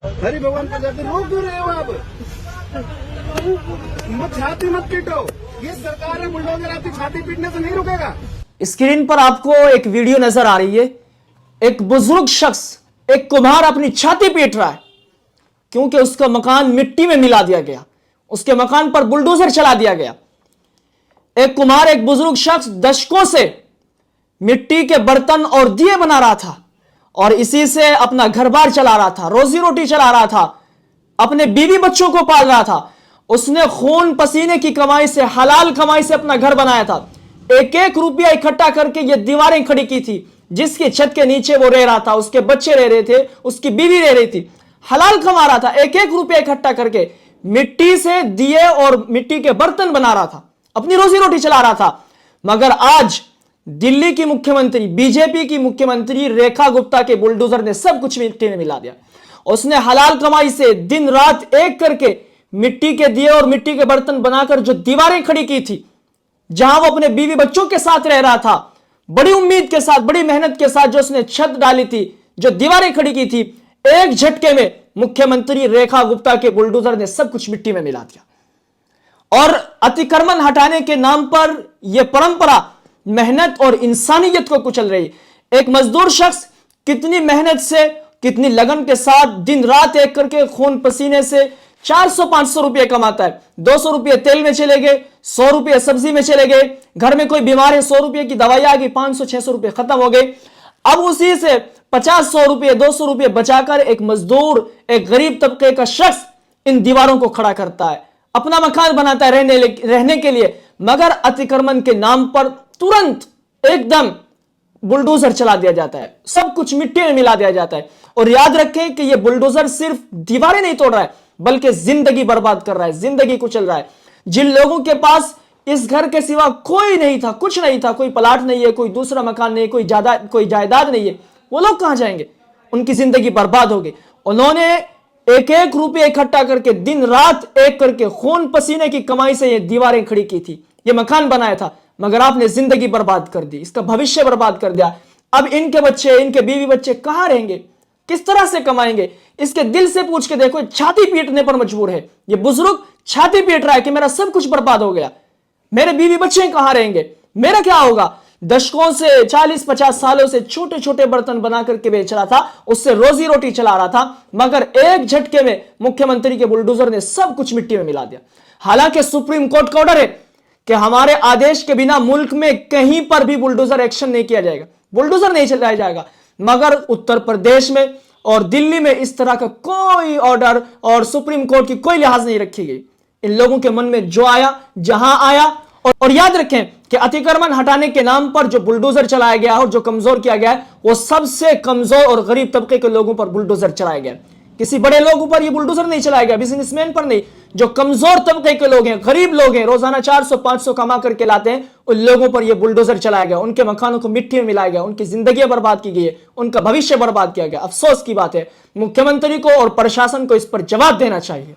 हरि भगवान पर जाकर रोक क्यों रहे हो आप? मत छाती मत पीटो, ये सरकार है, बुलडोजर आपकी छाती पीटने से नहीं रुकेगा। स्क्रीन पर आपको एक वीडियो नजर आ रही है। एक बुजुर्ग शख्स, एक कुम्हार अपनी छाती पीट रहा है क्योंकि उसका मकान मिट्टी में मिला दिया गया, उसके मकान पर बुलडोजर चला दिया गया। एक कुम्हार, एक बुजुर्ग शख्स दशकों से मिट्टी के बर्तन और दिए बना रहा था और इसी से अपना घर बार चला रहा था, रोजी रोटी चला रहा था, अपने बीवी बच्चों को पाल रहा था। उसने खून पसीने की कमाई से, हलाल कमाई से अपना घर बनाया था। एक एक रुपया इकट्ठा करके ये दीवारें खड़ी की थी जिसकी छत के नीचे वो रह रहा था, उसके बच्चे रह रहे थे, उसकी बीवी रह रही थी। हलाल कमा रहा था, एक एक रुपया इकट्ठा करके मिट्टी से दिए और मिट्टी के बर्तन बना रहा था, अपनी रोजी रोटी चला रहा था। मगर आज दिल्ली की मुख्यमंत्री, बीजेपी की मुख्यमंत्री रेखा गुप्ता के बुलडोजर ने सब कुछ मिट्टी में मिला दिया। उसने हलाल कमाई से दिन रात एक करके मिट्टी के दिए और मिट्टी के बर्तन बनाकर जो दीवारें खड़ी की थी, जहां वो अपने बीवी बच्चों के साथ रह रहा था, बड़ी उम्मीद के साथ, बड़ी मेहनत के साथ जो उसने छत डाली थी, जो दीवारें खड़ी की थी, एक झटके में मुख्यमंत्री रेखा गुप्ता के बुलडोजर ने सब कुछ मिट्टी में मिला दिया। और अतिक्रमण हटाने के नाम पर यह परंपरा मेहनत और इंसानियत को कुचल रही। एक मजदूर शख्स कितनी मेहनत से, कितनी लगन के साथ दिन रात एक करके खून पसीने से 400-500 रुपए कमाता है। 200 रुपए तेल में चले गए, 100 रुपए सब्जी में चले गए, घर में कोई बीमार है 100 रुपए की दवाई आ गई, 500-600 रुपए खत्म हो गए। अब उसी से 50-100 रुपए, 200 रुपए बचाकर एक मजदूर, एक गरीब तबके का शख्स इन दीवारों को खड़ा करता है, अपना मकान बनाता है रहने के लिए। मगर अतिक्रमण के नाम पर तुरंत एकदम बुलडोजर चला दिया जाता है, सब कुछ मिट्टी में मिला दिया जाता है। और याद रखें कि यह बुलडोजर सिर्फ दीवारें नहीं तोड़ रहा है, बल्कि जिंदगी बर्बाद कर रहा है, जिंदगी कुचल रहा है। जिन लोगों के पास इस घर के सिवा कोई नहीं था, कुछ नहीं था, कोई प्लाट नहीं है, कोई दूसरा मकान नहीं, कोई जायदाद नहीं है, वो लोग कहां जाएंगे? उनकी जिंदगी बर्बाद हो गई। उन्होंने एक एक रुपये इकट्ठा करके दिन रात एक करके खून पसीने की कमाई से ये दीवारें खड़ी की थी, ये मकान बनाया था, मगर आपने जिंदगी बर्बाद कर दी, इसका भविष्य बर्बाद कर दिया। अब इनके बच्चे, इनके बीवी बच्चे कहां रहेंगे, किस तरह से कमाएंगे? इसके दिल से पूछ के देखो, छाती पीटने पर मजबूर है ये बुजुर्ग, छाती पीट रहा है कि मेरा सब कुछ बर्बाद हो गया, मेरे बीवी बच्चे कहां रहेंगे, मेरा क्या होगा? दशकों से, 40-50 सालों से छोटे छोटे बर्तन बना करके बेच रहा था, उससे रोजी रोटी चला रहा था, मगर एक झटके में मुख्यमंत्री के बुलडोजर ने सब कुछ मिट्टी में मिला दिया। हालांकि सुप्रीम कोर्ट का ऑर्डर है कि हमारे आदेश के बिना मुल्क में कहीं पर भी बुलडोजर एक्शन नहीं किया जाएगा, बुलडोजर नहीं चलाया जाएगा। मगर उत्तर प्रदेश में और दिल्ली में इस तरह का कोई ऑर्डर और सुप्रीम कोर्ट की कोई लिहाज नहीं रखी गई। इन लोगों के मन में जो आया, जहां आया। और याद रखें कि अतिक्रमण हटाने के नाम पर जो बुलडोजर चलाया गया और जो कमजोर किया गया है, वो सबसे कमजोर और गरीब तबके के लोगों पर बुलडोजर चलाया गया। किसी बड़े लोगों पर ये बुलडोजर नहीं चलाया गया, बिजनेसमैन पर नहीं। जो कमजोर तबके के लोग हैं, गरीब लोग हैं, रोजाना 400-500 कमा करके लाते हैं, उन लोगों पर यह बुलडोजर चलाया गया, उनके मकानों को मिट्टी में मिलाया गया, उनकी जिंदगी बर्बाद की गई है, उनका भविष्य बर्बाद किया गया। अफसोस की बात है, मुख्यमंत्री को और प्रशासन को इस पर जवाब देना चाहिए।